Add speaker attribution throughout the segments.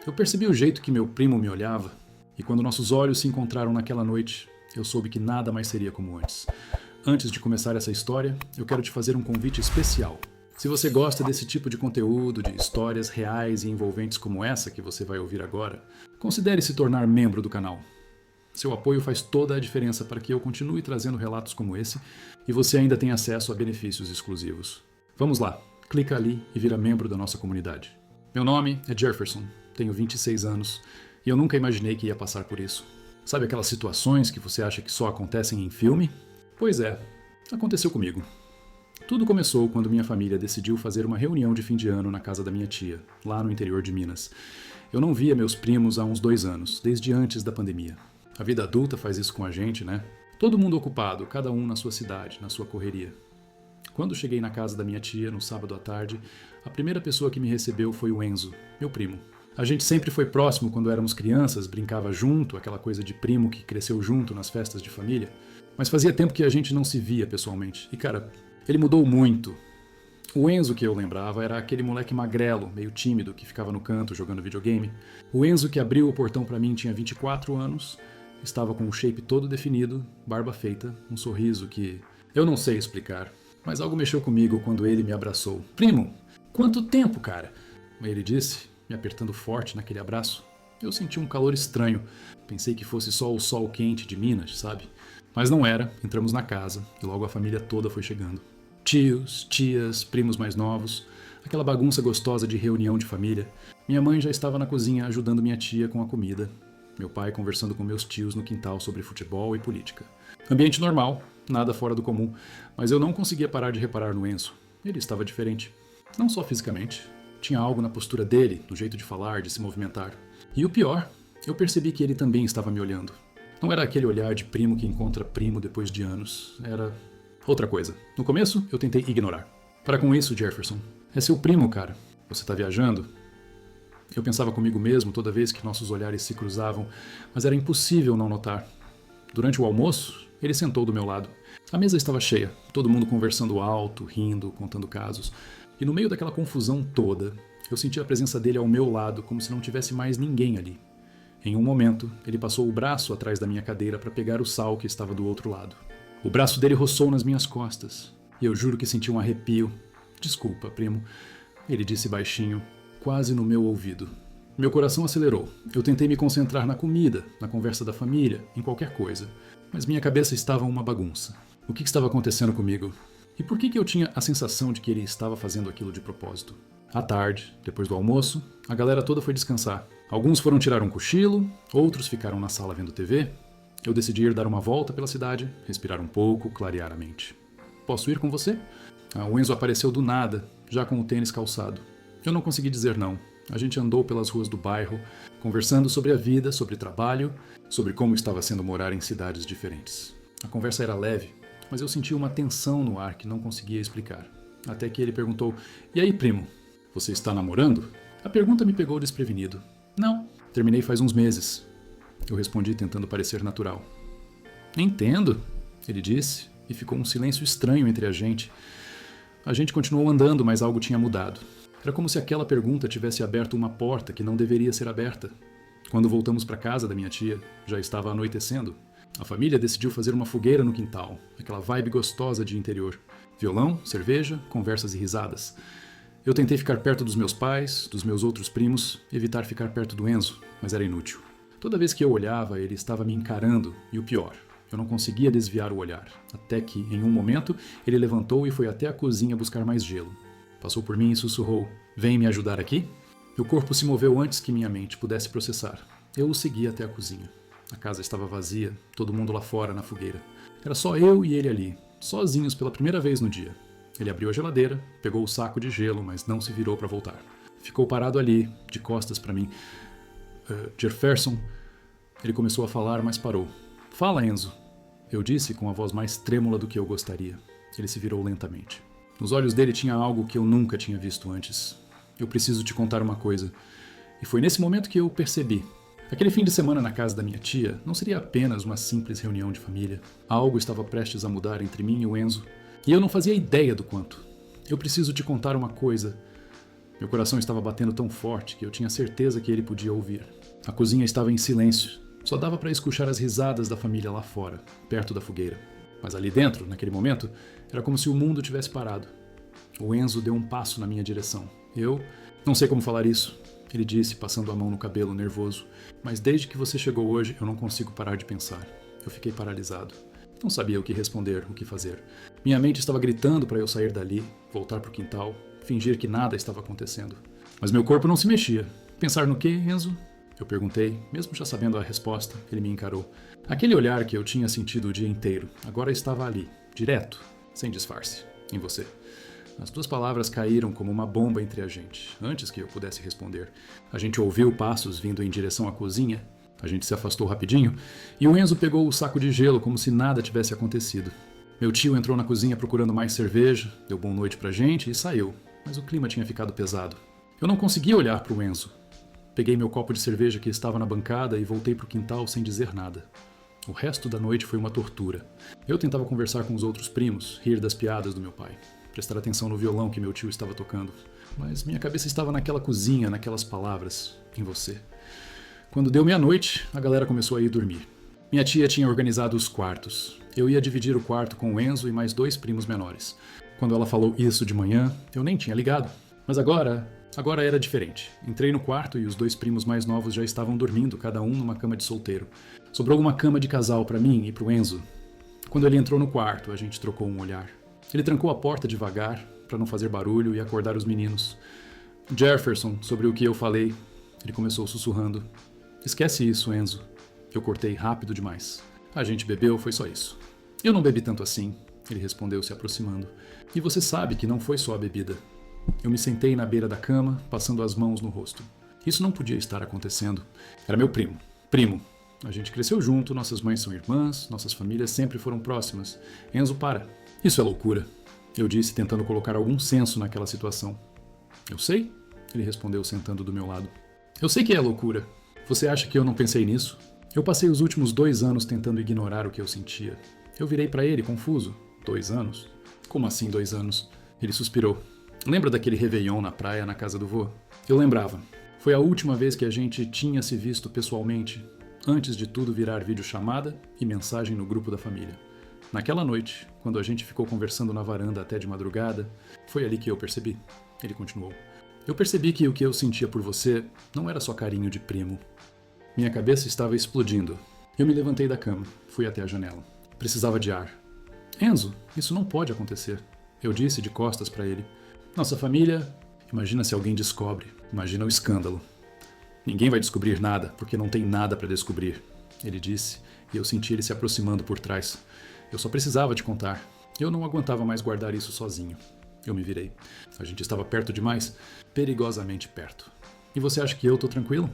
Speaker 1: Eu percebi o jeito que meu primo me olhava, e quando nossos olhos se encontraram naquela noite, eu soube que nada mais seria como antes. Antes de começar essa história, eu quero te fazer um convite especial. Se você gosta desse tipo de conteúdo, de histórias reais e envolventes como essa que você vai ouvir agora, considere se tornar membro do canal. Seu apoio faz toda a diferença para que eu continue trazendo relatos como esse e você ainda tenha acesso a benefícios exclusivos. Vamos lá, clica ali e vira membro da nossa comunidade. Meu nome é Jefferson, tenho 26 anos e eu nunca imaginei que ia passar por isso. Sabe aquelas situações que você acha que só acontecem em filme? Pois é, aconteceu comigo. Tudo começou quando minha família decidiu fazer uma reunião de fim de ano na casa da minha tia, lá no interior de Minas. Eu não via meus primos há uns 2 anos, desde antes da pandemia. A vida adulta faz isso com a gente, né? Todo mundo ocupado, cada um na sua cidade, na sua correria. Quando cheguei na casa da minha tia, no sábado à tarde, a primeira pessoa que me recebeu foi o Enzo, meu primo. A gente sempre foi próximo quando éramos crianças, brincava junto, aquela coisa de primo que cresceu junto nas festas de família. Mas fazia tempo que a gente não se via pessoalmente. E cara, ele mudou muito. O Enzo que eu lembrava era aquele moleque magrelo, meio tímido, que ficava no canto jogando videogame. O Enzo que abriu o portão pra mim tinha 24 anos, estava com o shape todo definido, barba feita, um sorriso que eu não sei explicar. Mas algo mexeu comigo quando ele me abraçou. Primo, quanto tempo, cara? Ele disse, me apertando forte naquele abraço. Eu senti um calor estranho. Pensei que fosse só o sol quente de Minas, sabe? Mas não era. Entramos na casa e logo a família toda foi chegando. Tios, tias, primos mais novos. Aquela bagunça gostosa de reunião de família. Minha mãe já estava na cozinha ajudando minha tia com a comida. Meu pai conversando com meus tios no quintal sobre futebol e política. Ambiente normal, nada fora do comum, mas eu não conseguia parar de reparar no Enzo. Ele estava diferente. Não só fisicamente. Tinha algo na postura dele, no jeito de falar, de se movimentar. E o pior, eu percebi que ele também estava me olhando. Não era aquele olhar de primo que encontra primo depois de anos. Era outra coisa. No começo, eu tentei ignorar. Para com isso, Jefferson. É seu primo, cara. Você tá viajando? Eu pensava comigo mesmo toda vez que nossos olhares se cruzavam, mas era impossível não notar. Durante o almoço, ele sentou do meu lado. A mesa estava cheia, todo mundo conversando alto, rindo, contando casos. E no meio daquela confusão toda, eu senti a presença dele ao meu lado, como se não tivesse mais ninguém ali. Em um momento, ele passou o braço atrás da minha cadeira para pegar o sal que estava do outro lado. O braço dele roçou nas minhas costas, e eu juro que senti um arrepio. Desculpa, primo, ele disse baixinho, quase no meu ouvido. Meu coração acelerou. Eu tentei me concentrar na comida, na conversa da família, em qualquer coisa. Mas minha cabeça estava uma bagunça. O que estava acontecendo comigo? E por que eu tinha a sensação de que ele estava fazendo aquilo de propósito? À tarde, depois do almoço, a galera toda foi descansar. Alguns foram tirar um cochilo, outros ficaram na sala vendo TV. Eu decidi ir dar uma volta pela cidade, respirar um pouco, clarear a mente. Posso ir com você? O Enzo apareceu do nada, já com o tênis calçado. Eu não consegui dizer não. A gente andou pelas ruas do bairro, conversando sobre a vida, sobre trabalho, sobre como estava sendo morar em cidades diferentes. A conversa era leve, mas eu senti uma tensão no ar que não conseguia explicar. Até que ele perguntou, e aí, primo, você está namorando? A pergunta me pegou desprevenido. Não. Terminei faz uns meses. Eu respondi tentando parecer natural. Entendo, ele disse, e ficou um silêncio estranho entre a gente. A gente continuou andando, mas algo tinha mudado. Era como se aquela pergunta tivesse aberto uma porta que não deveria ser aberta. Quando voltamos para casa da minha tia, já estava anoitecendo. A família decidiu fazer uma fogueira no quintal, aquela vibe gostosa de interior. Violão, cerveja, conversas e risadas. Eu tentei ficar perto dos meus pais, dos meus outros primos, evitar ficar perto do Enzo, mas era inútil. Toda vez que eu olhava, ele estava me encarando, e o pior, eu não conseguia desviar o olhar, até que, em um momento, ele levantou e foi até a cozinha buscar mais gelo. Passou por mim e sussurrou, vem me ajudar aqui? Meu corpo se moveu antes que minha mente pudesse processar. Eu o segui até a cozinha. A casa estava vazia, todo mundo lá fora na fogueira. Era só eu e ele ali, sozinhos pela primeira vez no dia. Ele abriu a geladeira, pegou o saco de gelo, mas não se virou para voltar. Ficou parado ali, de costas para mim. Jefferson, ele começou a falar, mas parou. Fala, Enzo, eu disse com a voz mais trêmula do que eu gostaria. Ele se virou lentamente. Nos olhos dele tinha algo que eu nunca tinha visto antes. Eu preciso te contar uma coisa. E foi nesse momento que eu percebi. Aquele fim de semana na casa da minha tia não seria apenas uma simples reunião de família. Algo estava prestes a mudar entre mim e o Enzo. E eu não fazia ideia do quanto. Eu preciso te contar uma coisa. Meu coração estava batendo tão forte que eu tinha certeza que ele podia ouvir. A cozinha estava em silêncio. Só dava para escuchar as risadas da família lá fora, perto da fogueira. Mas ali dentro, naquele momento, era como se o mundo tivesse parado. O Enzo deu um passo na minha direção. Eu não sei como falar isso, ele disse, passando a mão no cabelo, nervoso. Mas desde que você chegou hoje, eu não consigo parar de pensar. Eu fiquei paralisado. Não sabia o que responder, o que fazer. Minha mente estava gritando para eu sair dali, voltar para o quintal, fingir que nada estava acontecendo. Mas meu corpo não se mexia. Pensar no quê, Enzo? Eu perguntei, mesmo já sabendo a resposta, ele me encarou. Aquele olhar que eu tinha sentido o dia inteiro, agora estava ali, direto, sem disfarce, em você. As duas palavras caíram como uma bomba entre a gente, antes que eu pudesse responder. A gente ouviu passos vindo em direção à cozinha, a gente se afastou rapidinho, e o Enzo pegou o saco de gelo como se nada tivesse acontecido. Meu tio entrou na cozinha procurando mais cerveja, deu boa noite pra gente e saiu, mas o clima tinha ficado pesado. Eu não conseguia olhar pro Enzo. Peguei meu copo de cerveja que estava na bancada e voltei pro quintal sem dizer nada. O resto da noite foi uma tortura. Eu tentava conversar com os outros primos, rir das piadas do meu pai, prestar atenção no violão que meu tio estava tocando. Mas minha cabeça estava naquela cozinha, naquelas palavras, em você. Quando deu meia-noite, a galera começou a ir dormir. Minha tia tinha organizado os quartos. Eu ia dividir o quarto com o Enzo e mais 2 primos menores. Quando ela falou isso de manhã, eu nem tinha ligado. Mas agora era diferente. Entrei no quarto e os 2 primos mais novos já estavam dormindo, cada um numa cama de solteiro. Sobrou uma cama de casal para mim e pro Enzo. Quando ele entrou no quarto, a gente trocou um olhar. Ele trancou a porta devagar, para não fazer barulho e acordar os meninos. Jefferson, sobre o que eu falei, ele começou sussurrando. Esquece isso, Enzo. Eu cortei rápido demais. A gente bebeu, foi só isso. Eu não bebi tanto assim, ele respondeu se aproximando. E você sabe que não foi só a bebida. Eu me sentei na beira da cama, passando as mãos no rosto. Isso não podia estar acontecendo. Era meu primo. Primo. A gente cresceu junto, nossas mães são irmãs, nossas famílias sempre foram próximas. Enzo, para. Isso é loucura. Eu disse, tentando colocar algum senso naquela situação. Eu sei, ele respondeu sentando do meu lado. Eu sei que é loucura. Você acha que eu não pensei nisso? Eu passei os últimos 2 anos tentando ignorar o que eu sentia. Eu virei para ele, confuso. 2 anos? Como assim 2 anos? Ele suspirou. Lembra daquele réveillon na praia na casa do vô? Eu lembrava. Foi a última vez que a gente tinha se visto pessoalmente, antes de tudo virar videochamada e mensagem no grupo da família. Naquela noite, quando a gente ficou conversando na varanda até de madrugada, foi ali que eu percebi. Ele continuou. Eu percebi que o que eu sentia por você não era só carinho de primo. Minha cabeça estava explodindo. Eu me levantei da cama, fui até a janela. Precisava de ar. Enzo, isso não pode acontecer. Eu disse de costas para ele. Nossa família... Imagina se alguém descobre. Imagina o escândalo. Ninguém vai descobrir nada, porque não tem nada para descobrir. Ele disse, e eu senti ele se aproximando por trás. Eu só precisava te contar. Eu não aguentava mais guardar isso sozinho. Eu me virei. A gente estava perto demais, perigosamente perto. E você acha que eu tô tranquilo?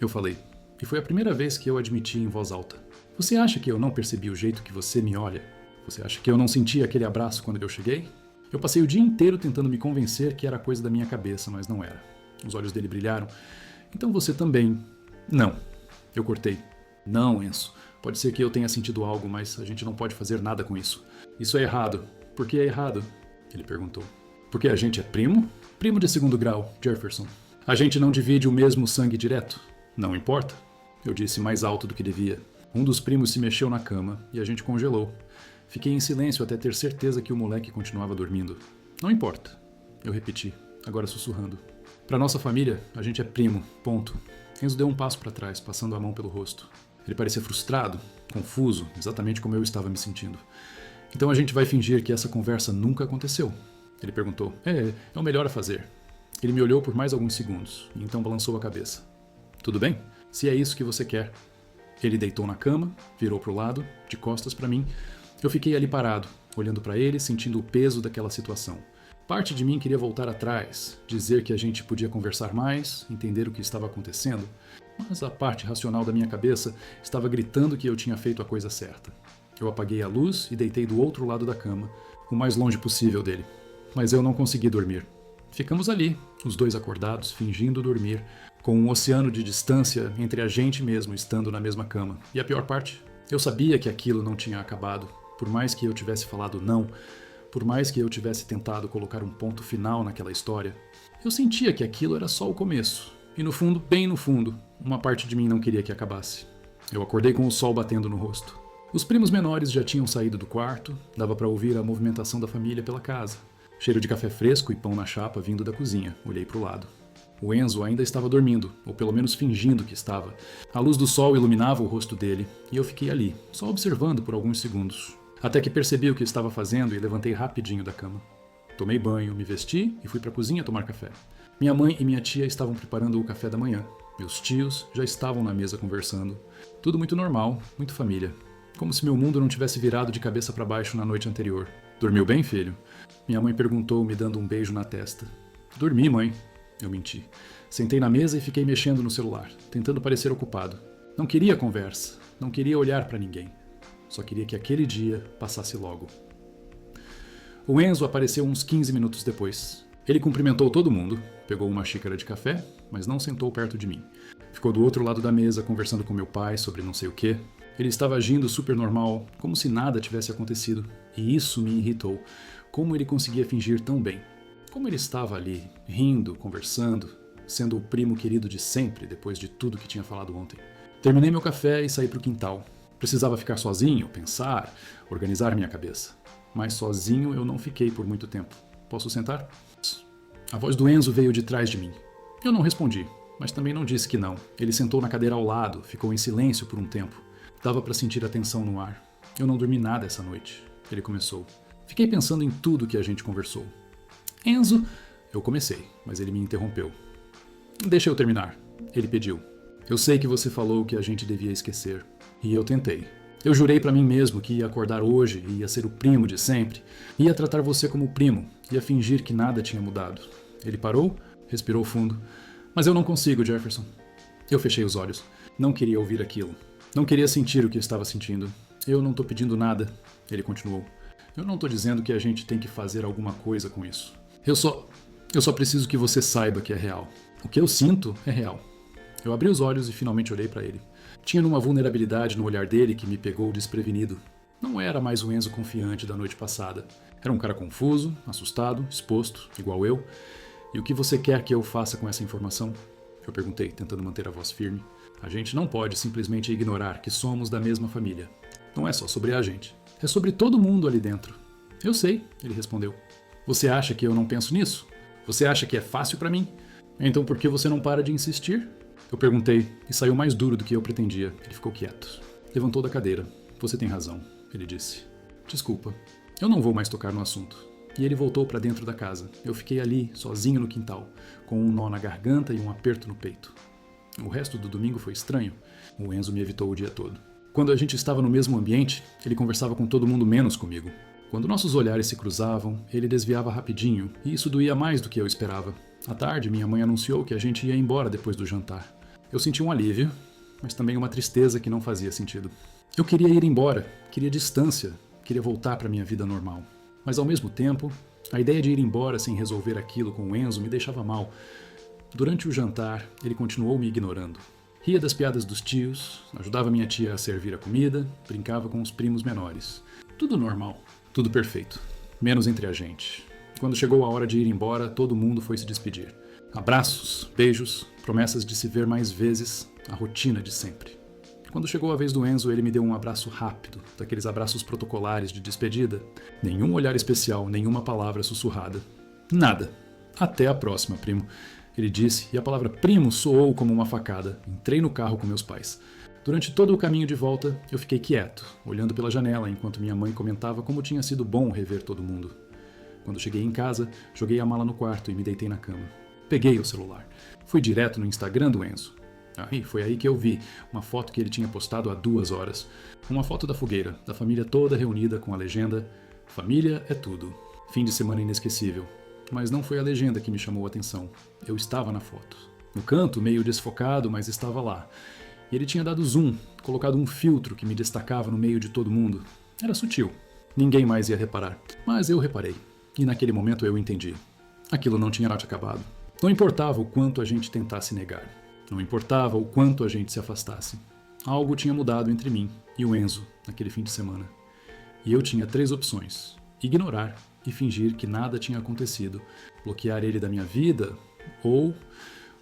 Speaker 1: Eu falei. E foi a primeira vez que eu admiti em voz alta. Você acha que eu não percebi o jeito que você me olha? Você acha que eu não senti aquele abraço quando eu cheguei? Eu passei o dia inteiro tentando me convencer que era coisa da minha cabeça, mas não era. Os olhos dele brilharam. Então você também... Não. Eu cortei. Não, Enzo. Pode ser que eu tenha sentido algo, mas a gente não pode fazer nada com isso. Isso é errado. Por que é errado? Ele perguntou. Porque a gente é primo? Primo de 2º grau, Jefferson. A gente não divide o mesmo sangue direto? Não importa. Eu disse mais alto do que devia. Um dos primos se mexeu na cama e a gente congelou. Fiquei em silêncio até ter certeza que o moleque continuava dormindo. Não importa. Eu repeti, agora sussurrando. Para nossa família, a gente é primo, ponto. Enzo deu um passo para trás, passando a mão pelo rosto. Ele parecia frustrado, confuso, exatamente como eu estava me sentindo. Então a gente vai fingir que essa conversa nunca aconteceu? Ele perguntou. É o melhor a fazer. Ele me olhou por mais alguns segundos, e então balançou a cabeça. Tudo bem? Se é isso que você quer. Ele deitou na cama, virou para o lado, de costas para mim. Eu fiquei ali parado, olhando para ele, sentindo o peso daquela situação. Parte de mim queria voltar atrás, dizer que a gente podia conversar mais, entender o que estava acontecendo, mas a parte racional da minha cabeça estava gritando que eu tinha feito a coisa certa. Eu apaguei a luz e deitei do outro lado da cama, o mais longe possível dele. Mas eu não consegui dormir. Ficamos ali, os 2 acordados, fingindo dormir, com um oceano de distância entre a gente mesmo estando na mesma cama. E a pior parte? Eu sabia que aquilo não tinha acabado. Por mais que eu tivesse falado não, por mais que eu tivesse tentado colocar um ponto final naquela história, Eu sentia que aquilo era só o começo. E no fundo, bem no fundo, uma parte de mim não queria que acabasse. Eu acordei com o sol batendo no rosto. Os primos menores já tinham saído do quarto, dava para ouvir a movimentação da família pela casa. Cheiro de café fresco e pão na chapa vindo da cozinha. Olhei para o lado. O Enzo ainda estava dormindo, ou pelo menos fingindo que estava. A luz do sol iluminava o rosto dele, e eu fiquei ali, só observando por alguns segundos. Até que percebi o que estava fazendo e levantei rapidinho da cama. Tomei banho, me vesti e fui para a cozinha tomar café. Minha mãe e minha tia estavam preparando o café da manhã. Meus tios já estavam na mesa conversando. Tudo muito normal, muito família. Como se meu mundo não tivesse virado de cabeça para baixo na noite anterior. Dormiu bem, filho? Minha mãe perguntou, me dando um beijo na testa. Dormi, mãe. Eu menti. Sentei na mesa e fiquei mexendo no celular, tentando parecer ocupado. Não queria conversa, não queria olhar para ninguém. Só queria que aquele dia passasse logo. O Enzo apareceu uns 15 minutos depois. Ele cumprimentou todo mundo, pegou uma xícara de café, mas não sentou perto de mim. Ficou do outro lado da mesa conversando com meu pai sobre não sei o quê. Ele estava agindo super normal, como se nada tivesse acontecido. E isso me irritou. Como ele conseguia fingir tão bem? Como ele estava ali, rindo, conversando, sendo o primo querido de sempre depois de tudo que tinha falado ontem. Terminei meu café e saí para o quintal. Precisava ficar sozinho, pensar, organizar minha cabeça. Mas sozinho eu não fiquei por muito tempo. Posso sentar? A voz do Enzo veio de trás de mim. Eu não respondi, mas também não disse que não. Ele sentou na cadeira ao lado, ficou em silêncio por um tempo. Dava para sentir a tensão no ar. Eu não dormi nada essa noite. Ele começou. Fiquei pensando em tudo que a gente conversou. Enzo... Eu comecei, mas ele me interrompeu. Deixa eu terminar. Ele pediu. Eu sei que você falou que a gente devia esquecer. E eu tentei. Eu jurei pra mim mesmo que ia acordar hoje e ia ser o primo de sempre. Ia tratar você como primo. Ia fingir que nada tinha mudado. Ele parou, respirou fundo. Mas eu não consigo, Jefferson. Eu fechei os olhos. Não queria ouvir aquilo. Não queria sentir o que estava sentindo. Eu não tô pedindo nada. Ele continuou. Eu não tô dizendo que a gente tem que fazer alguma coisa com isso. Eu só preciso que você saiba que é real. O que eu sinto é real. Eu abri os olhos e finalmente olhei para ele. Tinha uma vulnerabilidade no olhar dele que me pegou desprevenido. Não era mais o Enzo confiante da noite passada. Era um cara confuso, assustado, exposto, igual eu. E o que você quer que eu faça com essa informação? Eu perguntei, tentando manter a voz firme. A gente não pode simplesmente ignorar que somos da mesma família. Não é só sobre a gente. É sobre todo mundo ali dentro. Eu sei, ele respondeu. Você acha que eu não penso nisso? Você acha que é fácil pra mim? Então por que você não para de insistir? Eu perguntei e saiu mais duro do que eu pretendia. Ele ficou quieto. Levantou da cadeira. Você tem razão, ele disse. Desculpa, eu não vou mais tocar no assunto. E ele voltou pra dentro da casa. Eu fiquei ali, sozinho no quintal, com um nó na garganta e um aperto no peito. O resto do domingo foi estranho. O Enzo me evitou o dia todo. Quando a gente estava no mesmo ambiente, ele conversava com todo mundo menos comigo. Quando nossos olhares se cruzavam, ele desviava rapidinho, e isso doía mais do que eu esperava. À tarde, minha mãe anunciou que a gente ia embora depois do jantar. Eu senti um alívio, mas também uma tristeza que não fazia sentido. Eu queria ir embora, queria distância, queria voltar para minha vida normal. Mas ao mesmo tempo, a ideia de ir embora sem resolver aquilo com o Enzo me deixava mal. Durante o jantar, ele continuou me ignorando. Ria das piadas dos tios, ajudava minha tia a servir a comida, brincava com os primos menores. Tudo normal, tudo perfeito, menos entre a gente. Quando chegou a hora de ir embora, todo mundo foi se despedir. Abraços, beijos, promessas de se ver mais vezes, a rotina de sempre. Quando chegou a vez do Enzo, ele me deu um abraço rápido, daqueles abraços protocolares de despedida. Nenhum olhar especial, nenhuma palavra sussurrada. Nada. Até a próxima, primo. Ele disse, e a palavra primo soou como uma facada. Entrei no carro com meus pais. Durante todo o caminho de volta, eu fiquei quieto, olhando pela janela enquanto minha mãe comentava como tinha sido bom rever todo mundo. Quando cheguei em casa, joguei a mala no quarto e me deitei na cama. Peguei o celular. Fui direto no Instagram do Enzo. E foi aí que eu vi uma foto que ele tinha postado há 2 horas. Uma foto da fogueira, da família toda reunida com a legenda Família é tudo. Fim de semana inesquecível. Mas não foi a legenda que me chamou a atenção. Eu estava na foto. No canto, meio desfocado, mas estava lá. E ele tinha dado zoom, colocado um filtro que me destacava no meio de todo mundo. Era sutil. Ninguém mais ia reparar. Mas eu reparei. E naquele momento eu entendi. Aquilo não tinha acabado. Não importava o quanto a gente tentasse negar. Não importava o quanto a gente se afastasse. Algo tinha mudado entre mim e o Enzo naquele fim de semana. E eu tinha 3 opções. Ignorar e fingir que nada tinha acontecido. Bloquear ele da minha vida ou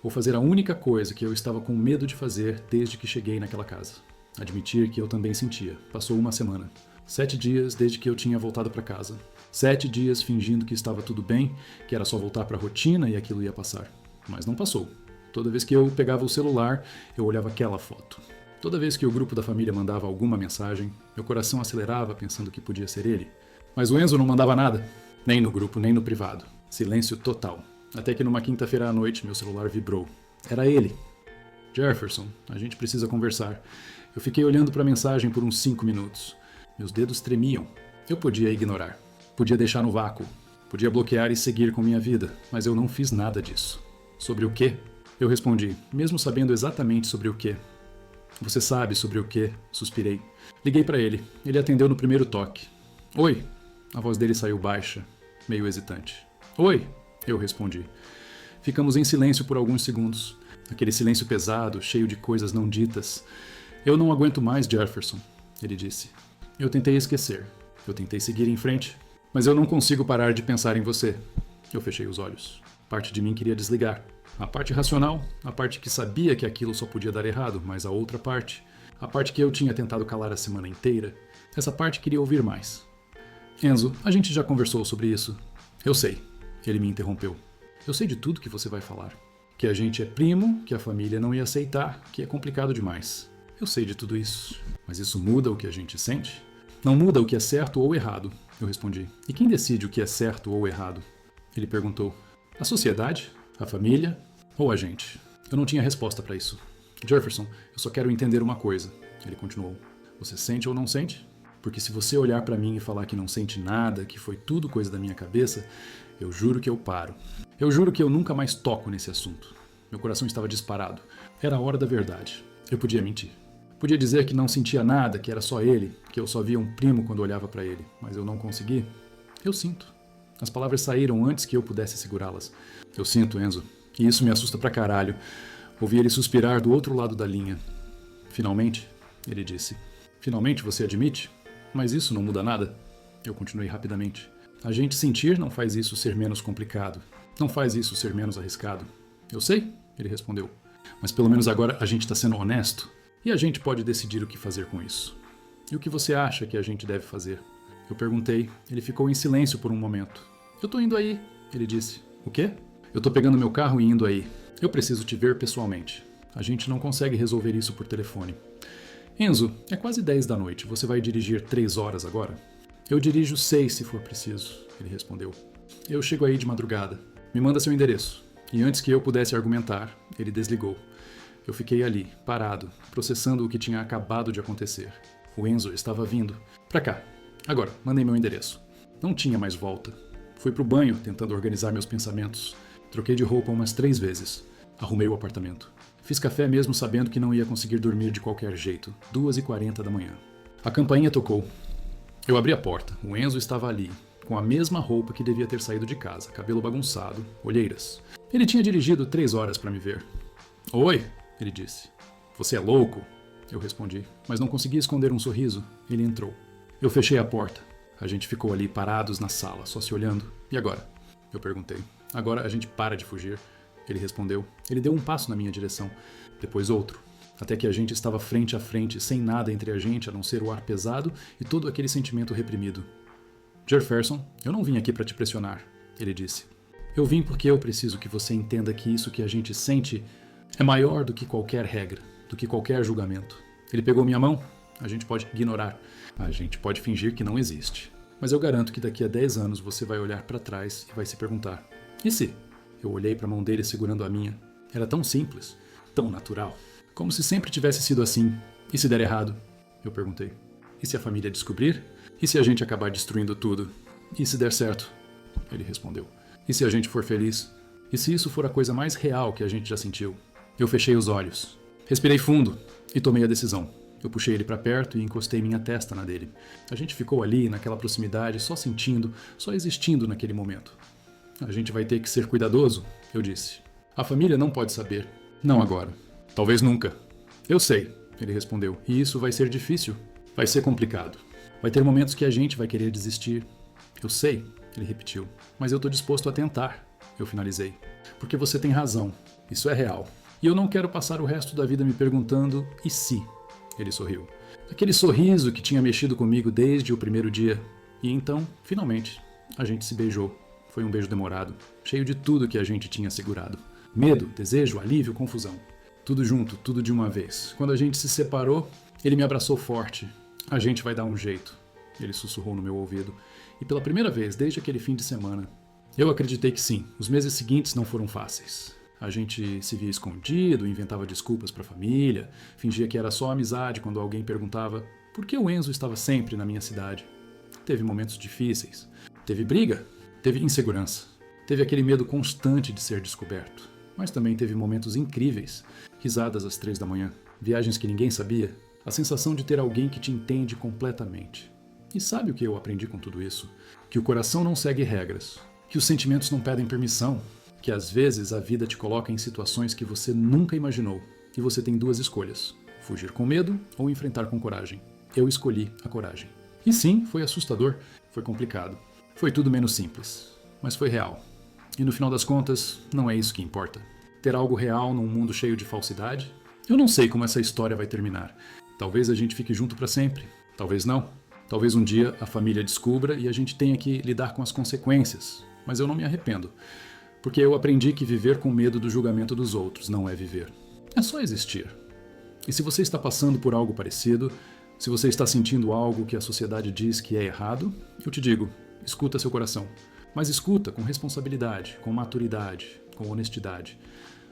Speaker 1: fazer a única coisa que eu estava com medo de fazer desde que cheguei naquela casa. Admitir que eu também sentia. Passou uma semana. 7 dias desde que eu tinha voltado para casa. 7 dias fingindo que estava tudo bem, que era só voltar para a rotina e aquilo ia passar. Mas não passou. Toda vez que eu pegava o celular, eu olhava aquela foto. Toda vez que o grupo da família mandava alguma mensagem, meu coração acelerava pensando que podia ser ele. Mas o Enzo não mandava nada. Nem no grupo, nem no privado. Silêncio total. Até que numa quinta-feira à noite, meu celular vibrou. Era ele. Jefferson, a gente precisa conversar. Eu fiquei olhando para a mensagem por uns 5 minutos. Meus dedos tremiam. Eu podia ignorar. Podia deixar no vácuo. Podia bloquear e seguir com minha vida. Mas eu não fiz nada disso. Sobre o quê? Eu respondi, mesmo sabendo exatamente sobre o quê. Você sabe sobre o quê? Suspirei. Liguei para ele. Ele atendeu no primeiro toque. Oi. A voz dele saiu baixa, meio hesitante. Oi. Eu respondi. Ficamos em silêncio por alguns segundos. Aquele silêncio pesado, cheio de coisas não ditas. Eu não aguento mais, Jefferson, ele disse. Eu tentei esquecer. Eu tentei seguir em frente. Mas eu não consigo parar de pensar em você. Eu fechei os olhos. Parte de mim queria desligar. A parte racional, a parte que sabia que aquilo só podia dar errado, mas a outra parte, a parte que eu tinha tentado calar a semana inteira, essa parte queria ouvir mais. Enzo, a gente já conversou sobre isso. Eu sei. Ele me interrompeu. Eu sei de tudo que você vai falar. Que a gente é primo, que a família não ia aceitar, que é complicado demais. Eu sei de tudo isso. Mas isso muda o que a gente sente? Não muda o que é certo ou errado, eu respondi. E quem decide o que é certo ou errado? Ele perguntou. A sociedade? A família? Ou a gente? Eu não tinha resposta para isso. Jefferson, eu só quero entender uma coisa. Ele continuou. Você sente ou não sente? Porque se você olhar para mim e falar que não sente nada, que foi tudo coisa da minha cabeça, eu juro que eu paro. Eu juro que eu nunca mais toco nesse assunto. Meu coração estava disparado. Era a hora da verdade. Eu podia mentir. Podia dizer que não sentia nada, que era só ele, que eu só via um primo quando olhava para ele. Mas eu não consegui. Eu sinto. As palavras saíram antes que eu pudesse segurá-las. Eu sinto, Enzo. E isso me assusta pra caralho. Ouvi ele suspirar do outro lado da linha. Finalmente, ele disse. Finalmente você admite? Mas isso não muda nada. Eu continuei rapidamente. A gente sentir não faz isso ser menos complicado. Não faz isso ser menos arriscado. Eu sei, ele respondeu. Mas pelo menos agora a gente está sendo honesto. E a gente pode decidir o que fazer com isso. E o que você acha que a gente deve fazer? Eu perguntei. Ele ficou em silêncio por um momento. Eu tô indo aí, ele disse. O quê? Eu tô pegando meu carro e indo aí. Eu preciso te ver pessoalmente. A gente não consegue resolver isso por telefone. Enzo, é quase 10 da noite. Você vai dirigir 3 horas agora? Eu dirijo 6 se for preciso, ele respondeu. Eu chego aí de madrugada. Me manda seu endereço. E antes que eu pudesse argumentar, ele desligou. Eu fiquei ali, parado, processando o que tinha acabado de acontecer. O Enzo estava vindo. Pra cá. Agora, mandei meu endereço. Não tinha mais volta. Fui pro banho, tentando organizar meus pensamentos. Troquei de roupa umas 3 vezes. Arrumei o apartamento. Fiz café mesmo sabendo que não ia conseguir dormir de qualquer jeito. 2h40 da manhã. A campainha tocou. Eu abri a porta. O Enzo estava ali, com a mesma roupa que devia ter saído de casa. Cabelo bagunçado, olheiras. Ele tinha dirigido 3 horas para me ver. Oi, ele disse. Você é louco? Eu respondi, mas não consegui esconder um sorriso. Ele entrou. Eu fechei a porta. A gente ficou ali parados na sala, só se olhando. E agora? Eu perguntei. Agora a gente para de fugir. Ele respondeu. Ele deu um passo na minha direção, depois outro, até que a gente estava frente a frente, sem nada entre a gente a não ser o ar pesado e todo aquele sentimento reprimido. Jefferson, eu não vim aqui para te pressionar, ele disse. Eu vim porque eu preciso que você entenda que isso que a gente sente é maior do que qualquer regra, do que qualquer julgamento. Ele pegou minha mão, a gente pode ignorar, a gente pode fingir que não existe. Mas eu garanto que daqui a 10 anos você vai olhar para trás e vai se perguntar, e se? Eu olhei para a mão dele segurando a minha. Era tão simples, tão natural. Como se sempre tivesse sido assim. E se der errado? Eu perguntei. E se a família descobrir? E se a gente acabar destruindo tudo? E se der certo? Ele respondeu. E se a gente for feliz? E se isso for a coisa mais real que a gente já sentiu? Eu fechei os olhos. Respirei fundo e tomei a decisão. Eu puxei ele para perto e encostei minha testa na dele. A gente ficou ali, naquela proximidade, só sentindo, só existindo naquele momento. A gente vai ter que ser cuidadoso, eu disse. A família não pode saber. Não agora. Talvez nunca. Eu sei, ele respondeu. E isso vai ser difícil. Vai ser complicado. Vai ter momentos que a gente vai querer desistir. Eu sei, ele repetiu. Mas eu tô disposto a tentar. eu finalizei. Porque você tem razão, isso é real. E eu não quero passar o resto da vida me perguntando, e se? Ele sorriu. Aquele sorriso que tinha mexido comigo desde o primeiro dia. E então, finalmente, a gente se beijou. Foi um beijo demorado, cheio de tudo que a gente tinha segurado. Medo, desejo, alívio, confusão. Tudo junto, tudo de uma vez. Quando a gente se separou, ele me abraçou forte. A gente vai dar um jeito. Ele sussurrou no meu ouvido. E pela primeira vez, desde aquele fim de semana, eu acreditei que sim. Os meses seguintes não foram fáceis. A gente se via escondido, inventava desculpas para a família, fingia que era só amizade quando alguém perguntava por que o Enzo estava sempre na minha cidade. Teve momentos difíceis. Teve briga. Teve insegurança. Teve aquele medo constante de ser descoberto. Mas também teve momentos incríveis. Risadas às 3 da manhã. Viagens que ninguém sabia. A sensação de ter alguém que te entende completamente. E sabe o que eu aprendi com tudo isso? Que o coração não segue regras. Que os sentimentos não pedem permissão. Que às vezes a vida te coloca em situações que você nunca imaginou. E você tem duas escolhas. Fugir com medo ou enfrentar com coragem. Eu escolhi a coragem. E sim, foi assustador. Foi complicado. Foi tudo menos simples, mas foi real. E no final das contas, não é isso que importa. Ter algo real num mundo cheio de falsidade? Eu não sei como essa história vai terminar. Talvez a gente fique junto para sempre. Talvez não. Talvez um dia a família descubra e a gente tenha que lidar com as consequências. Mas eu não me arrependo. Porque eu aprendi que viver com medo do julgamento dos outros não é viver. É só existir. E se você está passando por algo parecido, se você está sentindo algo que a sociedade diz que é errado, eu te digo, escuta seu coração. Mas escuta com responsabilidade, com maturidade, com honestidade.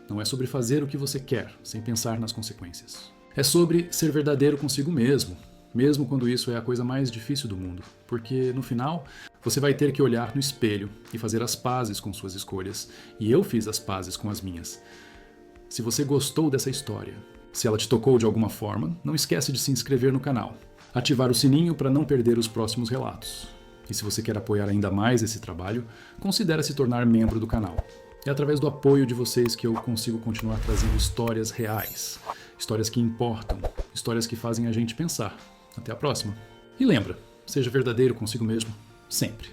Speaker 1: Não é sobre fazer o que você quer, sem pensar nas consequências. É sobre ser verdadeiro consigo mesmo, mesmo quando isso é a coisa mais difícil do mundo. Porque, no final, você vai ter que olhar no espelho e fazer as pazes com suas escolhas. E eu fiz as pazes com as minhas. Se você gostou dessa história, se ela te tocou de alguma forma, não esquece de se inscrever no canal. Ativar o sininho para não perder os próximos relatos. E se você quer apoiar ainda mais esse trabalho, considere se tornar membro do canal. É através do apoio de vocês que eu consigo continuar trazendo histórias reais, histórias que importam, histórias que fazem a gente pensar. Até a próxima. E lembra, seja verdadeiro consigo mesmo, sempre.